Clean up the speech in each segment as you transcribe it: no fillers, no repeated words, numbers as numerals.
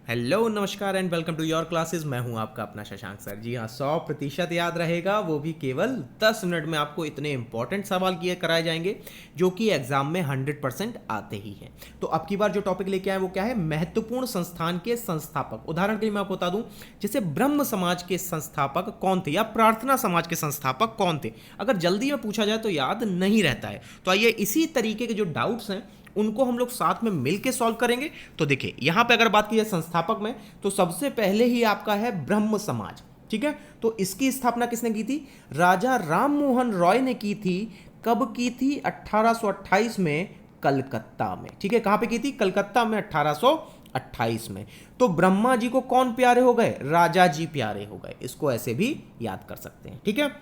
Hello नमस्कार and welcome to your classes. मैं हूं आपका अपना शशांक सर। जी हाँ, 100% याद रहेगा, वो भी केवल 10 मिनट में। आपको इतने इंपॉर्टेंट सवाल किए कराए जाएंगे जो कि एग्जाम में 100% आते ही हैं। तो अब की बार जो टॉपिक लेके आए वो क्या है? महत्वपूर्ण संस्थान के संस्थापक। उदाहरण के लिए मैं आपको बता दूं, जैसे ब्रह्म समाज के संस्थापक कौन थे या प्रार्थना समाज के संस्थापक कौन थे। अगर जल्दी में पूछा जाए तो याद नहीं रहता है। तो आइए इसी तरीके के जो डाउट्स हैं उनको हम लोग साथ में मिलके सॉल्व करेंगे। तो देखिए यहां पे अगर बात की जाए संस्थापक में, तो सबसे पहले ही आपका है ब्रह्म समाज। ठीक है, तो इसकी स्थापना किसने की थी? राजा राम मोहन रॉय ने की थी। कब की थी? 1828 में, कलकत्ता में। ठीक है, कहां पे की थी? कलकत्ता में, 1828 में। तो ब्रह्मा जी को कौन प्यारे हो गए? राजा जी प्यारे हो गए। इसको ऐसे भी याद कर सकते हैं। ठीक है,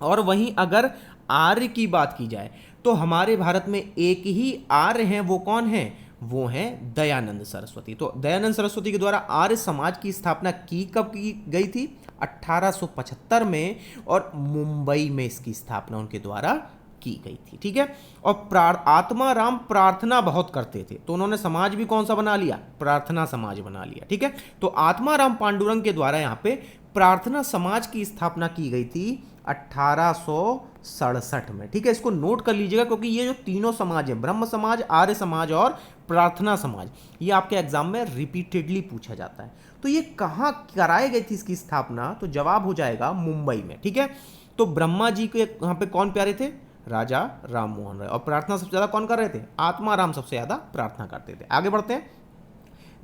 और वहीं अगर आर्य की बात की जाए तो हमारे भारत में एक ही आर्य हैं। वो कौन है? वो हैं दयानंद सरस्वती। तो दयानंद सरस्वती के द्वारा आर्य समाज की स्थापना कब की गई थी? 1875 में, और मुंबई में इसकी स्थापना उनके द्वारा की गई थी। ठीक है, और आत्मा राम प्रार्थना बहुत करते थे, तो उन्होंने समाज भी कौन सा बना लिया? प्रार्थना समाज बना लिया। ठीक है, तो आत्मा राम पांडुरंग के द्वारा यहाँ पे प्रार्थना समाज की स्थापना की गई थी 1867 में। ठीक है, इसको नोट कर लीजिएगा, क्योंकि ये जो तीनों समाज है, ब्रह्म समाज, आर्य समाज और प्रार्थना समाज, ये आपके एग्जाम में रिपीटेडली पूछा जाता है। तो ये कहाँ कराई गई थी इसकी स्थापना? तो जवाब हो जाएगा मुंबई में। ठीक है, तो ब्रह्मा जी के यहाँ पे कौन प्यारे थे? राजा राम मोहन राय। और प्रार्थना सबसे ज्यादा कौन कर रहे थे? आत्मा राम सबसे ज्यादा प्रार्थना करते थे। आगे बढ़ते हैं।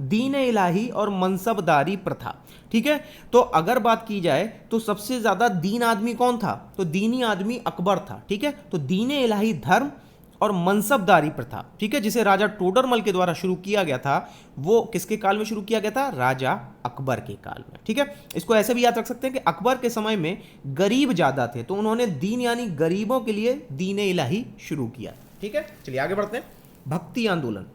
दीन इलाही और मनसबदारी प्रथा। ठीक है, तो अगर बात की जाए तो सबसे ज्यादा दीन आदमी कौन था? तो दीनी आदमी अकबर था। ठीक है, तो दीन इलाही धर्म और मनसबदारी प्रथा, ठीक है, जिसे राजा टोडरमल के द्वारा शुरू किया गया था, वो किसके काल में शुरू किया गया था? राजा अकबर के काल में। ठीक है, इसको ऐसे भी याद रख सकते हैं कि अकबर के समय में गरीब ज्यादा थे, तो उन्होंने दीन यानी गरीबों के लिए दीन इलाही शुरू किया। ठीक है, चलिए आगे बढ़ते हैं। भक्ति आंदोलन।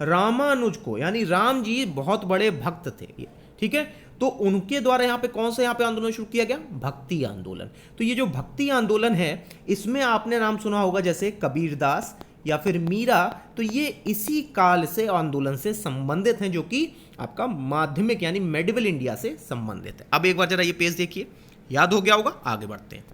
रामानुज को, यानी राम जी बहुत बड़े भक्त थे ये। ठीक है, तो उनके द्वारा यहाँ पे कौन सा यहाँ पे आंदोलन शुरू किया गया? भक्ति आंदोलन। तो ये जो भक्ति आंदोलन है, इसमें आपने नाम सुना होगा जैसे कबीरदास या फिर मीरा। तो ये इसी काल से आंदोलन से संबंधित हैं, जो कि आपका माध्यमिक यानी मेडिवल इंडिया से संबंधित है। अब एक बार जरा ये पेज देखिए, याद हो गया होगा। आगे बढ़ते हैं।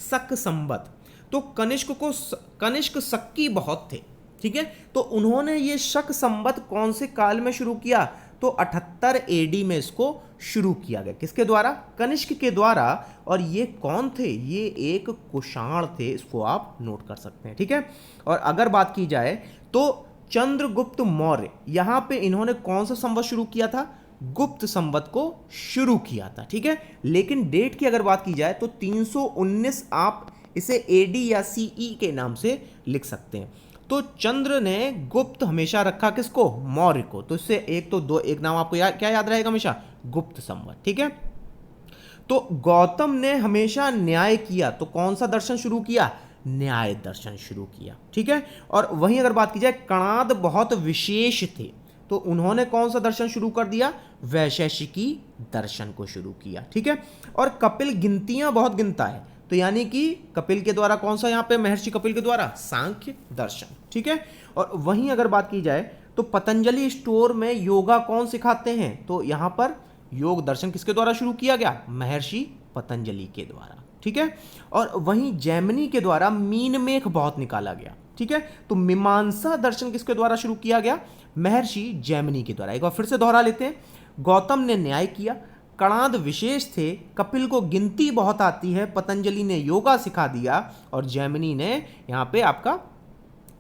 शक संवत। तो कनिष्क शक्की बहुत थे। ठीक है, तो उन्होंने ये शक संवत कौन से काल में शुरू किया? तो 78 एडी में इसको शुरू किया गया। किसके द्वारा? कनिष्क के द्वारा। और ये कौन थे? ये एक कुषाण थे, इसको आप नोट कर सकते हैं। ठीक है, और अगर बात की जाए तो चंद्रगुप्त मौर्य, यहां पे इन्होंने कौन सा संवत शुरू किया था? गुप्त संवत को शुरू किया था। ठीक है, लेकिन डेट की अगर बात की जाए तो 319, आप इसे एडी या सीई के नाम से लिख सकते हैं। तो चंद्र ने गुप्त हमेशा रखा किसको? मौर्य को। तो इससे एक नाम आपको क्या याद रहेगा हमेशा? गुप्त संवत। ठीक है, तो गौतम ने हमेशा न्याय किया, तो कौन सा दर्शन शुरू किया? न्याय दर्शन शुरू किया। ठीक है, और वहीं अगर बात की जाए कणाद बहुत विशेष थे, तो उन्होंने कौन सा दर्शन शुरू कर दिया? वैशेषिकी दर्शन को शुरू किया। ठीक है, और कपिल गिनतियां बहुत गिनता है, तो यानी कि कपिल के द्वारा कौन सा यहाँ पे? महर्षि कपिल के द्वारा सांख्य दर्शन। ठीक है, और वहीं अगर बात की जाए तो पतंजलि स्टोर में योगा कौन सिखाते हैं? तो यहां पर योग दर्शन किसके द्वारा शुरू किया गया? महर्षि पतंजलि के द्वारा। ठीक है, और वहीं जैमिनी के द्वारा मीनमेघ बहुत निकाला गया। ठीक है, तो मीमांसा दर्शन किसके द्वारा शुरू किया गया? महर्षि जैमिनी के द्वारा। एक बार फिर से दोहरा लेते हैं। गौतम ने न्याय किया, कणाद विशेष थे, कपिल को गिनती बहुत आती है, पतंजलि ने योगा सिखा दिया, और जैमिनी ने यहाँ पे आपका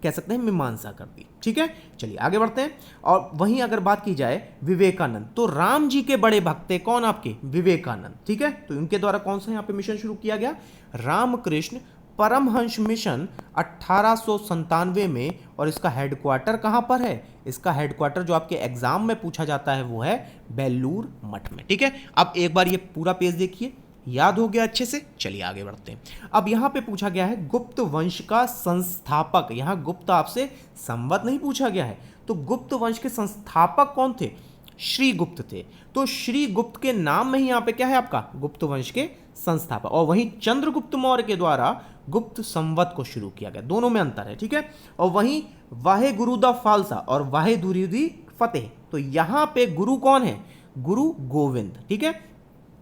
कह सकते हैं मीमांसा कर दी। ठीक है, चलिए आगे बढ़ते हैं। और वहीं अगर बात की जाए विवेकानंद, तो राम जी के बड़े भक्त थे कौन? आपके विवेकानंद। ठीक है, तो उनके द्वारा कौन सा यहाँ पे मिशन शुरू किया गया? रामकृष्ण परमहंस मिशन 1897 में। और इसका हेडक्वार्टर कहां पर है? इसका हेडक्वार्टर जो आपके एग्जाम में पूछा जाता है वो है बेलूर मठ में। ठीक है, अब एक बार ये पूरा पेज देखिए, याद हो गया अच्छे से। चलिए आगे बढ़ते हैं। अब यहां पे पूछा गया है गुप्त वंश का संस्थापक। यहां गुप्त आपसे संवत नहीं पूछा गया है, तो गुप्त वंश के संस्थापक कौन थे? श्रीगुप्त थे। तो श्रीगुप्त के नाम में ही यहां पे क्या है आपका? गुप्त वंश के संस्थापक। और वहीं चंद्रगुप्त मौर्य के द्वारा गुप्त संवत को शुरू किया गया। दोनों में अंतर है। ठीक है, और वहीं वाहे गुरु द फालसा और वाहे दुर्युदी फतेह, तो यहां पे गुरु कौन है? गुरु गोविंद, ठीक है।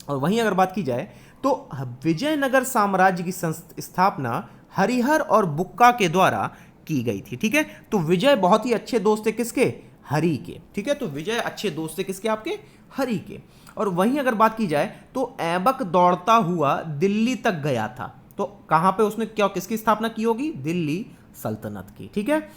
और वहीं अगर बात की जाए तो विजयनगर साम्राज्य की स्थापना हरिहर और बुक्का के द्वारा की गई थी, ठीक है। तो विजय बहुत ही अच्छे दोस्त थे किसके? हरि के, ठीक है। तो विजय अच्छे दोस्त थे किसके? आपके हरि के। और वहीं अगर बात की जाए तो ऐबक दौड़ता हुआ दिल्ली तक गया था, तो कहां पे उसने क्या किसकी स्थापना की होगी? दिल्ली सल्तनत की, ठीक है।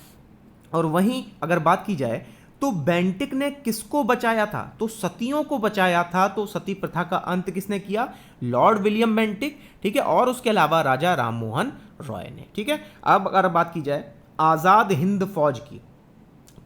और वहीं अगर बात की जाए तो बेंटिक ने किसको बचाया था? तो सतियों को बचाया था। तो सती प्रथा का अंत किसने किया? लॉर्ड विलियम बेंटिक, ठीक है। और उसके अलावा राजा राममोहन रॉय ने, ठीक है। अब अगर बात की जाए आजाद हिंद फौज की,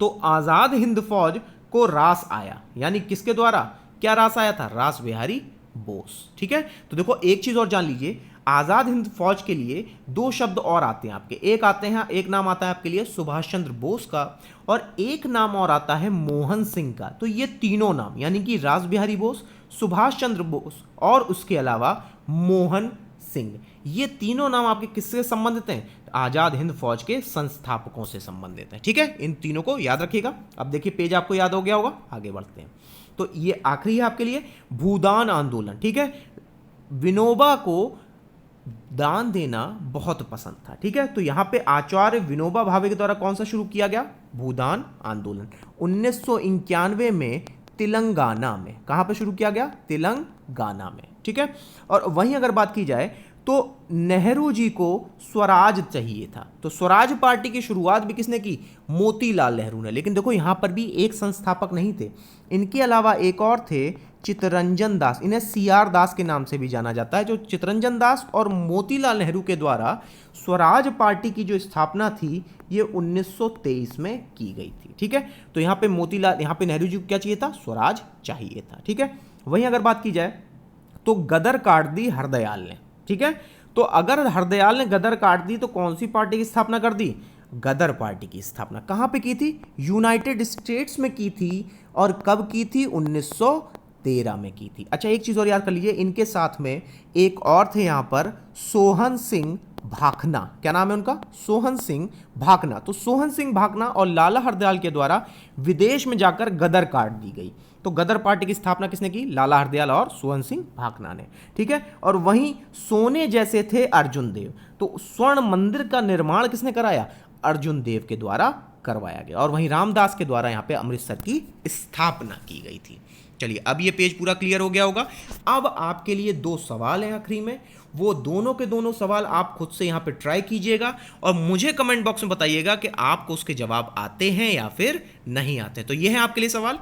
तो आजाद हिंद फौज को रास आया, यानी किसके द्वारा? क्या रास आया था? रास बिहारी बोस, ठीक है। तो देखो एक चीज और जान लीजिए, आजाद हिंद फौज के लिए दो शब्द और आते हैं आपके, एक नाम आता है आपके लिए सुभाष चंद्र बोस का, और एक नाम और आता है मोहन सिंह का। तो ये तीनों नाम, यानी कि रास बिहारी बोस, सुभाष चंद्र बोस और उसके अलावा मोहन सिंह, ये तीनों नाम आपके किससे संबंधित हैं? आजाद हिंद फौज के संस्थापकों से संबंधित हैं, ठीक है। इन तीनों को याद रखिएगा। अब देखिए पेज आपको याद हो गया होगा, आगे बढ़ते हैं। तो ये आखिरी है आपके लिए भूदान आंदोलन, ठीक है। विनोबा को दान देना बहुत पसंद था, ठीक है। तो यहां पे आचार्य विनोबा भावे के द्वारा कौन सा शुरू किया गया? भूदान आंदोलन 1991 में तेलंगाना में। कहां पे शुरू किया गया? तेलंगाना में, ठीक है। और वहीं अगर बात की जाए तो नेहरू जी को स्वराज चाहिए था, तो स्वराज पार्टी की शुरुआत भी किसने की? मोतीलाल नेहरू ने। लेकिन देखो यहां पर भी एक संस्थापक नहीं थे, इनके अलावा एक और थे, चित्तरंजन दास, इन्हें सीआर दास के नाम से भी जाना जाता है। जो चित्तरंजन दास और मोतीलाल नेहरू के द्वारा स्वराज पार्टी की जो स्थापना थी ये 1923 में की गई थी, ठीक है। तो यहाँ पे नेहरू जी को क्या चाहिए था? स्वराज चाहिए था, ठीक है। वहीं अगर बात की जाए तो गदर काट दी हरदयाल ने, ठीक है। तो अगर हरदयाल ने गदर काट दी तो कौन सी पार्टी की स्थापना कर दी? गदर पार्टी की स्थापना। कहां पे की थी? यूनाइटेड स्टेट्स में की थी। और कब की थी? 1913 में की थी। अच्छा एक चीज और याद कर लीजिए, इनके साथ में एक और थे यहां पर, सोहन सिंह भाखना। क्या नाम है उनका? सोहन सिंह भाखना। तो सोहन सिंह भाखना और लाला हरदयाल के द्वारा विदेश में जाकर गदर काट दी गई। तो गदर पार्टी की स्थापना किसने की? लाला हरदयाल और सोहन सिंह भाखना ने, ठीक है। और वहीं सोने जैसे थे अर्जुन देव, तो स्वर्ण मंदिर का निर्माण किसने कराया? अर्जुन देव के द्वारा करवाया गया। और वहीं रामदास के द्वारा यहां पे अमृतसर की स्थापना की गई थी। चलिए अब ये पेज पूरा क्लियर हो गया होगा। अब आपके लिए दो सवाल हैं आखिरी में, वो दोनों के दोनों सवाल आप खुद से यहाँ पे ट्राई कीजिएगा और मुझे कमेंट बॉक्स में बताइएगा कि आपको उसके जवाब आते हैं या फिर नहीं आते। तो ये है आपके लिए सवाल।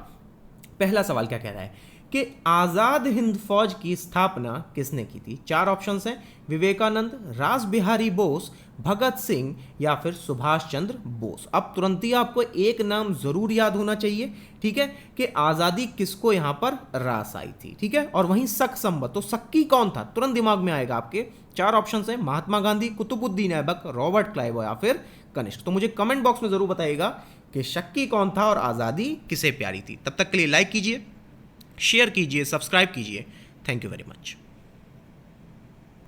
पहला सवाल क्या कह रहा है कि आजाद हिंद फौज की स्थापना किसने की थी? चार ऑप्शंस हैं, विवेकानंद, रास बिहारी बोस, भगत सिंह या फिर सुभाष चंद्र बोस। अब तुरंत ही आपको एक नाम जरूर याद होना चाहिए, ठीक है, कि आजादी किसको यहां पर रास आई थी, ठीक है। और वहीं शक संबत, तो शक्की कौन था? तुरंत दिमाग में आएगा आपके। चार ऑप्शंस हैं, महात्मा गांधी, कुतुबुद्दीन ऐबक, रॉबर्ट क्लाइव या फिर कनिष्क। तो मुझे कमेंट बॉक्स में जरूर बताइएगा कि शक्की कौन था और आजादी किसे प्यारी थी। तब तक के लिए लाइक कीजिए, शेयर कीजिए, सब्सक्राइब कीजिए। Thank you very much.